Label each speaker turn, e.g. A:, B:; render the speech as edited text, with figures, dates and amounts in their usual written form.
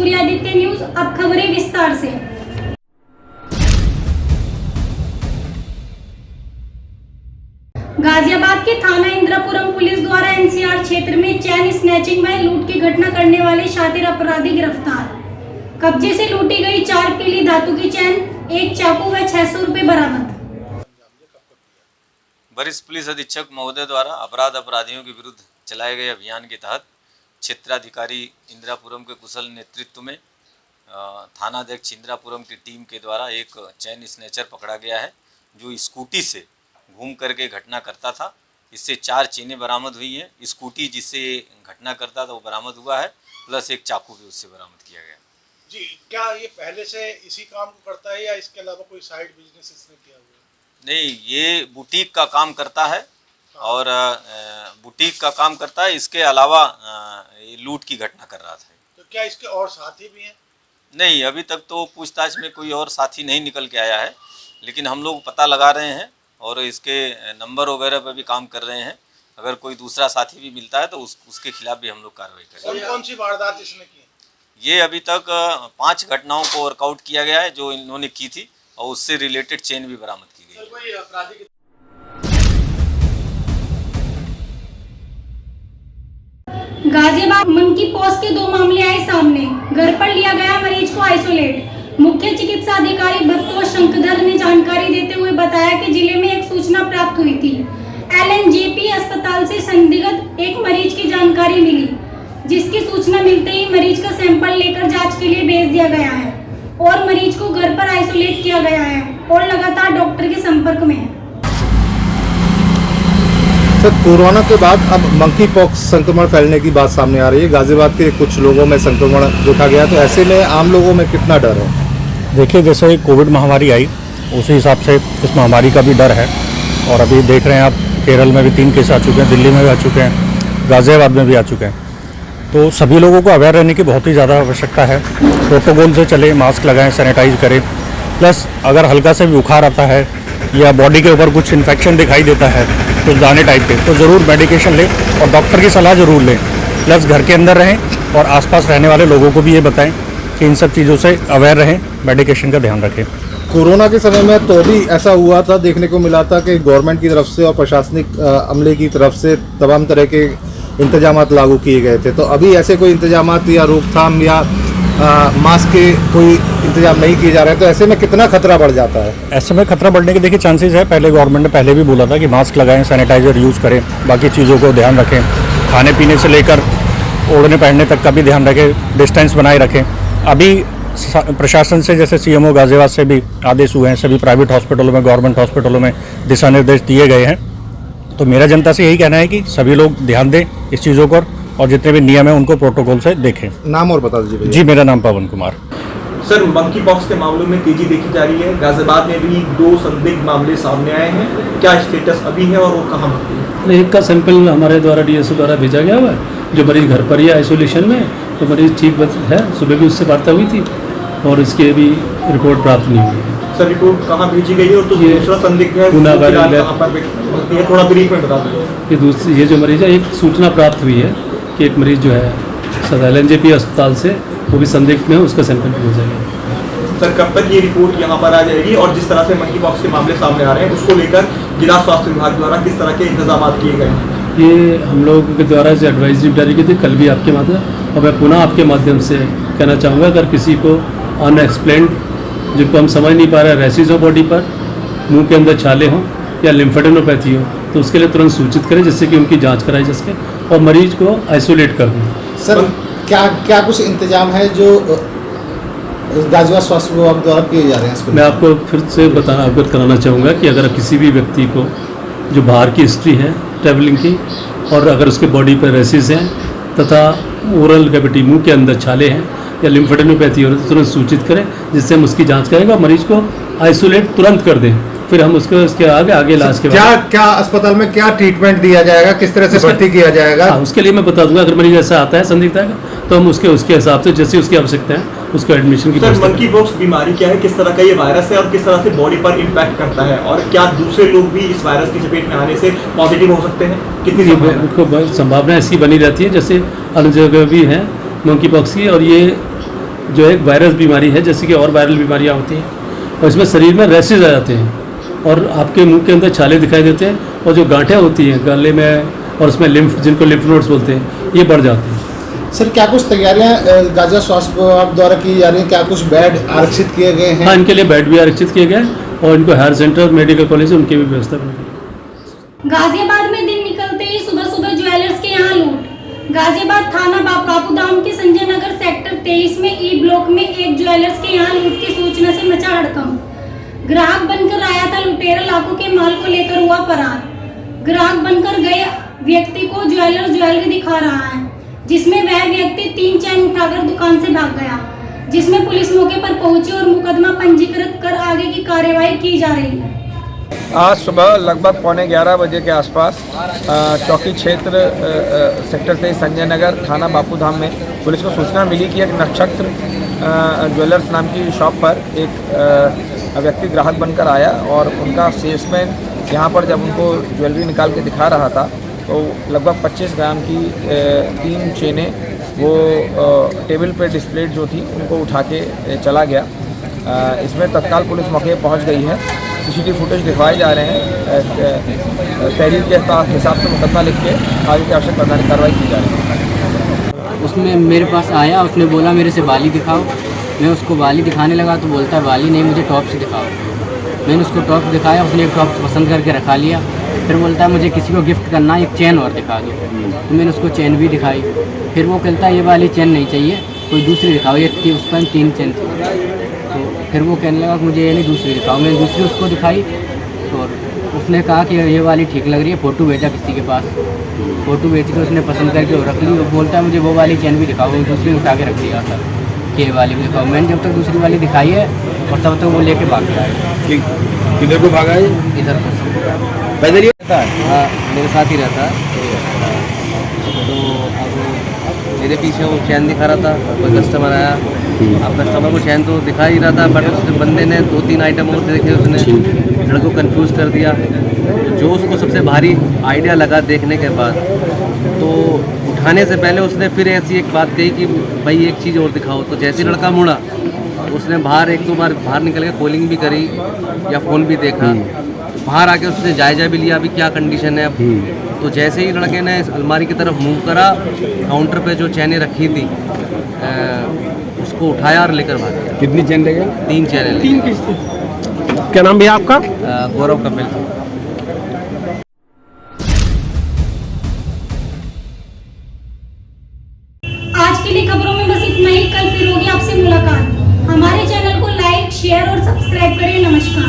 A: Suryaditya news. अब खबरें विस्तार से। गाजियाबाद के थाना इंद्रापुरम पुलिस द्वारा एनसीआर क्षेत्र में चैन स्नैचिंग व लूट की घटना करने वाले शातिर अपराधी गिरफ्तार। कब्जे से लूटी गई 4 पीली धातु की चैन, 1 चाकू व 600 रुपए बरामद।
B: वरिष्ठ पुलिस अधीक्षक महोदय द्वारा अपराधियों के विरुद्ध चलाए गए अभियान के तहत क्षेत्राधिकारी इंद्रापुरम के कुशल नेतृत्व में थानाध्यक्ष इंद्रापुरम की टीम के द्वारा एक चैन स्नैचर पकड़ा गया है, जो स्कूटी से घूम करके घटना करता था। इससे 4 चेनें बरामद हुई हैं। स्कूटी जिससे घटना करता था वो बरामद हुआ है, प्लस 1 चाकू भी उससे बरामद किया गया।
C: जी, क्या ये पहले से इसी काम को करता है या इसके अलावा कोई साइड बिजनेस इसने किया हुआ है?
B: नहीं, ये बुटीक का काम करता है और बुटीक का काम करता है। इसके अलावा लूट की घटना कर रहा था।
C: तो क्या इसके और साथी भी हैं?
B: नहीं, अभी तक तो पूछताछ में कोई और साथी नहीं निकल के आया है, लेकिन हम लोग पता लगा रहे हैं और इसके नंबर वगैरह पर भी काम कर रहे हैं। अगर कोई दूसरा साथी भी मिलता है तो उसके खिलाफ भी हम लोग कार्रवाई करेंगे।
C: कौन सी वारदात इसने की?
B: ये अभी तक 5 घटनाओं को वर्कआउट किया गया है जो इन्होंने की थी, और उससे रिलेटेड चेन भी बरामद की गई।
C: कोई अपराधी
A: गाजियाबाद मंकी पॉक्स के 2 मामले आए सामने। घर पर लिया गया मरीज को आइसोलेट। मुख्य चिकित्सा अधिकारी भट्टो शंकरधर ने जानकारी देते हुए बताया कि जिले में एक सूचना प्राप्त हुई थी। LNJP अस्पताल से संदिग्ध एक मरीज की जानकारी मिली, जिसकी सूचना मिलते ही मरीज का सैंपल लेकर जांच के लिए भेज दिया गया है और मरीज को घर पर आइसोलेट किया गया है और लगातार डॉक्टर के संपर्क में है।
D: सर, कोरोना के बाद अब मंकी पॉक्स संक्रमण फैलने की बात सामने आ रही है। गाजियाबाद के कुछ लोगों में संक्रमण देखा गया, तो ऐसे में आम लोगों में कितना डर है?
E: देखिए, जैसे कोविड महामारी आई उसी हिसाब से इस महामारी का भी डर है। और अभी देख रहे हैं आप, केरल में भी 3 केस आ चुके हैं, दिल्ली में भी आ चुके हैं, गाजियाबाद में भी आ चुके हैं। तो सभी लोगों को अवेयर रहने की बहुत ही ज़्यादा आवश्यकता है। प्रोटोकॉल से चले, मास्क लगाएं, सैनिटाइज करें। प्लस अगर हल्का से भी बुखार आता है या बॉडी के ऊपर कुछ इन्फेक्शन दिखाई देता है, कुछ दाने टाइप के, तो ज़रूर मेडिकेशन लें और डॉक्टर की सलाह ज़रूर लें। प्लस घर के अंदर रहें और आसपास रहने वाले लोगों को भी ये बताएं कि इन सब चीज़ों से अवेयर रहें, मेडिकेशन का ध्यान रखें।
D: कोरोना के समय में तो भी ऐसा हुआ था, देखने को मिला था कि गवर्नमेंट की तरफ से और प्रशासनिक अमले की तरफ से तमाम तरह के इंतजामात लागू किए गए थे। तो अभी ऐसे कोई इंतजामात या रोकथाम या मास्क के कोई इंतजाम नहीं किए जा रहे, तो ऐसे में कितना खतरा बढ़ जाता है?
E: ऐसे में खतरा बढ़ने के देखिए चांसेस है। पहले गवर्नमेंट ने पहले भी बोला था कि मास्क लगाएं, सैनिटाइजर यूज़ करें, बाकी चीज़ों को ध्यान रखें, खाने पीने से लेकर ओढ़ने पहनने तक का भी ध्यान रखें, डिस्टेंस बनाए रखें। अभी प्रशासन से, जैसे CMO गाजियाबाद से भी आदेश हुए हैं, सभी प्राइवेट हॉस्पिटलों में, गवर्नमेंट हॉस्पिटलों में दिशा निर्देश दिए गए हैं। तो मेरा जनता से यही कहना है कि सभी लोग ध्यान दें इस चीज़ों पर और जितने भी नियम हैं उनको प्रोटोकॉल से देखें।
D: नाम और बता दीजिए।
E: जी, मेरा नाम पवन कुमार।
F: सर, मंकी पॉक्स के मामलों में तेजी देखी जा रही है। गाजियाबाद में भी 2 संदिग्ध मामले सामने आए हैं, क्या स्टेटस अभी है और वो कहाँ पर है?
G: एक का सैंपल हमारे द्वारा DSO द्वारा भेजा गया हुआ है, जो मरीज घर पर ही है आइसोलेशन में। तो मरीज ठीक है, सुबह भी उससे वार्ता हुई थी और इसकी अभी रिपोर्ट प्राप्त नहीं हुई है।
F: सर, रिपोर्ट कहाँ भेजी गई है और तो दूसरा संदिग्ध है थोड़ा ब्रीफ में बता दो।
G: ये जो मरीज है, एक सूचना प्राप्त हुई है कि एक मरीज जो है LNJP अस्पताल से, वो भी संदिग्ध में, उसका सैंपल भेजा गया।
F: सर, कब तक ये रिपोर्ट यहाँ पर आ जाएगी और जिस तरह से मंकी पॉक्स के मामले सामने आ रहे हैं उसको लेकर जिला स्वास्थ्य विभाग द्वारा किस तरह के इंतजाम किए गए हैं?
G: ये हम लोगों के द्वारा जो एडवाइजरी जारी की थी कल भी आपके माध्यम, और मैं पुनः आपके माध्यम से कहना चाहूँगा, अगर किसी को अनएक्सप्लेन्ड, जिनको हम समझ नहीं पा रहे, रैसेस हो बॉडी पर, मुंह के अंदर छाले हों या लिम्फेडेनोपैथी हो, तो उसके लिए तुरंत सूचित करें, जिससे कि उनकी जांच कराई जा सके और मरीज को आइसोलेट कर दें।
D: सर, क्या कुछ इंतजाम है जो गाजियाबाद स्वास्थ्य विभाग द्वारा किए जा रहे हैं?
G: मैं आपको फिर से अवगत कराना चाहूँगा कि अगर किसी भी व्यक्ति को जो बाहर की हिस्ट्री है ट्रैवलिंग की, और अगर उसके बॉडी पर रेसिस हैं तथा ओरल कैविटी, मुंह के अंदर छाले हैं या लिम्फेडेनोपैथी हो, तो तुरंत सूचित करें, जिससे हम उसकी जांच करेंगे और मरीज को आइसोलेट तुरंत कर दें। फिर हम उसके आगे इलाज के बाद
D: क्या अस्पताल में क्या ट्रीटमेंट दिया जाएगा, किस तरह से भर्ती किया जाएगा?
G: उसके लिए मैं बता दूंगा। अगर मरीज ऐसा आता है संदिग्ध है तो हम उसके हिसाब से जैसी उसकी आवश्यकता है उसको एडमिशन की।
F: सर, मंकी पॉक्स बीमारी क्या है, किस तरह का ये वायरस है और किस तरह से बॉडी पर इम्पैक्ट करता है, और क्या दूसरे लोग भी इस वायरस की चपेट में आने से पॉजिटिव हो सकते हैं? कितनी
G: संभावना ऐसी बनी रहती है, जैसे अन्य जगह भी है मंकी पॉक्स की, और ये जो एक वायरस बीमारी है, जैसे कि और वायरल बीमारियाँ होती हैं, और इसमें शरीर में रैसेज आ जाते हैं और आपके मुंह के अंदर छाले दिखाई देते हैं, और जो गांठें होती हैं गले में और उसमें लिम्फ, जिनको लिम्फ नोड्स बोलते हैं, ये बढ़ जाते हैं।
D: सर क्या कुछ तैयारियां गाजिया स्वास्थ्य विभाग द्वारा की जा रही हैं? क्या कुछ बेड आरक्षित किए गए हैं?
G: हाँ, इनके लिए बेड भी आरक्षित किए गए हैं और इनको हायर सेंटर, मेडिकल कॉलेज, उनकी भी व्यवस्था बनी है।
A: गाजियाबाद में दिन निकलते ही सुबह सुबह ज्वेलर्स के यहाँ लूट। गाजियाबाद थाना बापूधाम के संजय नगर सेक्टर 23 में ई ब्लॉक में एक ज्वेलर्स के यहाँ लूट की सूचना से मचा हड़कंप। ग्राहक बनकर आया था लुटेरा लाखों के माल को लेकर हुआ फरार। ग्राहक बनकर गए व्यक्ति को ज्वेलरी दिखा रहा है, जिसमें वह व्यक्ति 3 चैन उठाकर दुकान से भाग गया, जिसमें पुलिस मौके पर पहुंची और मुकदमा पंजीकृत कर आगे की कार्यवाही की जा रही है।
H: आज सुबह लगभग 11:15 बजे के आसपास चौकी क्षेत्र सेक्टर 23 संजय नगर थाना बापूधाम में पुलिस को सूचना मिली कि एक नक्षत्र ज्वेलर्स नाम की शॉप पर एक व्यक्ति ग्राहक बनकर आया और उनका सेल्समैन यहाँ पर जब उनको ज्वेलरी निकाल के दिखा रहा था तो लगभग 25 ग्राम की 3 चेनें वो टेबल पे डिस्प्लेड जो थी उनको उठा के चला गया। इसमें तत्काल पुलिस मौके पर पहुँच गई है। सीसीटीवी फुटेज दिखवाए जा रहे हैं। तहरीर के हिसाब से मुकदमा लिख के आगे की आवश्यक कार्रवाई की जा रही है।
I: उसमें मेरे पास आया, उसने बोला मेरे से बाली दिखाओ। मैं उसको बाली दिखाने लगा तो बोलता है बाली नहीं, मुझे टॉप से दिखाओ। मैंने उसको टॉप दिखाया, उसने एक टॉप पसंद करके रखा लिया। फिर बोलता है मुझे किसी को गिफ्ट करना है, एक चेन और दिखा दो। तो मैंने उसको चेन भी दिखाई। फिर वो कहता है ये वाली चेन नहीं चाहिए, कोई दूसरी दिखाओ। ये उस पर 3 चेन थी। तो फिर वो कहने लगा मुझे ये नहीं, दूसरी दिखाओ। मैंने दूसरी उसको दिखाई और उसने कहा कि ये वाली ठीक लग रही है। फ़ोटो भेजा किसी के पास, फ़ोटो भेज के उसने पसंद करके वो रख ली। वो बोलता है मुझे वो वाली चेन भी दिखाओ। वो दूसरी उठा के रख दिया था कि ये वाली भी दिखाओ। मैंने जब तक दूसरी वाली दिखाई है और तब तक वो लेके भाग गया है।
H: किधर को भागा है?
I: इधर
H: पैदल ही रहता है?
I: हाँ, मेरे साथ ही रहता है। तो अब मेरे पीछे वो चैन दिखा रहा था, कोई कस्टमर आया। अब कस्टमर को चैन तो दिखा ही रहा था, बट उस बंदे ने 2-3 आइटम और देखे, उसने लड़के को कंफ्यूज कर दिया। जो उसको सबसे भारी आइडिया लगा देखने के बाद, तो उठाने से पहले उसने फिर ऐसी एक बात कही कि भाई एक चीज़ और दिखाओ। तो जैसे लड़का मुड़ा, उसने बाहर 1-2 बार बाहर निकल के कॉलिंग भी करी या फ़ोन भी देखा। बाहर आके उसने जायजा भी लिया अभी क्या कंडीशन है। तो जैसे ही लड़के ने इस अलमारी की तरफ मूव करा, काउंटर पे जो चैनें रखी थी उसको उठाया और लेकर भाग गया।
H: कितनी चैन ले गए?
I: 3 चैनें ले गए।
H: क्या नाम भैया आपका?
I: गौरव कपिल।
A: आज के लिए खबरों में बस इतना ही। कल फिर होगी आपसे मुलाकात। हमारे चैनल को लाइक, शेयर और सब्सक्राइब करें। नमस्कार।